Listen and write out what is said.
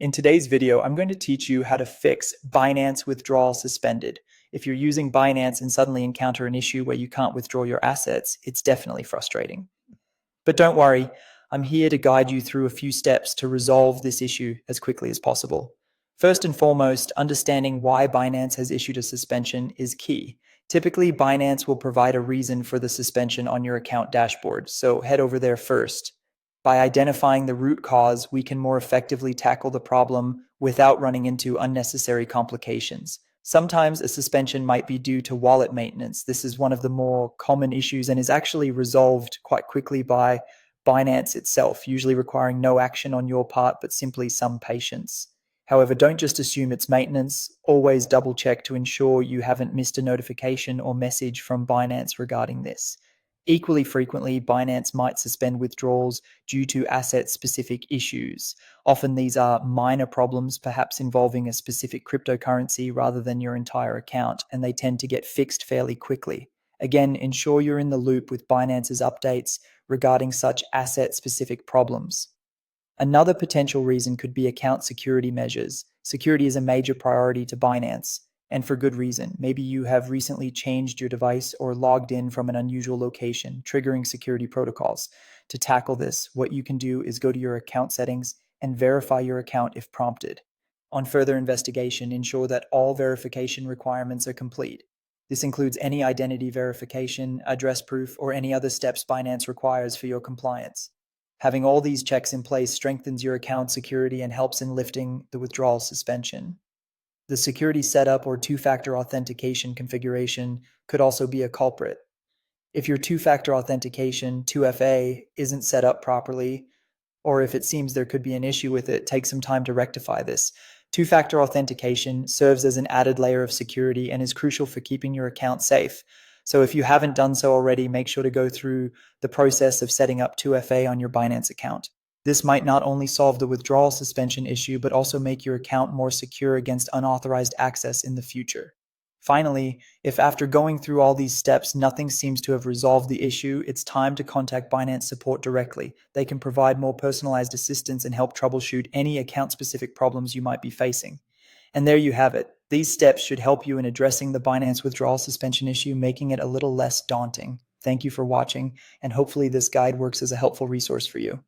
In today's video, I'm going to teach you how to fix Binance Withdrawal Suspended. If you're using Binance and suddenly encounter an issue where you can't withdraw your assets, it's definitely frustrating. But don't worry, I'm here to guide you through a few steps to resolve this issue as quickly as possible. First and foremost, understanding why Binance has issued a suspension is key. Typically, Binance will provide a reason for the suspension on your account dashboard, so head over there first. By identifying the root cause, we can more effectively tackle the problem without running into unnecessary complications. Sometimes a suspension might be due to wallet maintenance. This is one of the more common issues and is actually resolved quite quickly by Binance itself, usually requiring no action on your part, but simply some patience. However, don't just assume it's maintenance. Always double check to ensure you haven't missed a notification or message from Binance regarding this. Equally frequently, Binance might suspend withdrawals due to asset-specific issues. Often these are minor problems, perhaps involving a specific cryptocurrency rather than your entire account, and they tend to get fixed fairly quickly. Again, ensure you're in the loop with Binance's updates regarding such asset-specific problems. Another potential reason could be account security measures. Security is a major priority to Binance, and for good reason. Maybe you have recently changed your device or logged in from an unusual location, triggering security protocols. To tackle this, what you can do is go to your account settings and verify your account if prompted. On further investigation, ensure that all verification requirements are complete. This includes any identity verification, address proof, or any other steps Binance requires for your compliance. Having all these checks in place strengthens your account security and helps in lifting the withdrawal suspension. The security setup or two-factor authentication configuration could also be a culprit. If your two-factor authentication, 2FA, isn't set up properly, or if it seems there could be an issue with it, take some time to rectify this. Two-factor authentication serves as an added layer of security and is crucial for keeping your account safe. So if you haven't done so already, make sure to go through the process of setting up 2FA on your Binance account. This might not only solve the withdrawal suspension issue, but also make your account more secure against unauthorized access in the future. Finally, if after going through all these steps, nothing seems to have resolved the issue, it's time to contact Binance support directly. They can provide more personalized assistance and help troubleshoot any account-specific problems you might be facing. And there you have it. These steps should help you in addressing the Binance withdrawal suspension issue, making it a little less daunting. Thank you for watching, and hopefully this guide works as a helpful resource for you.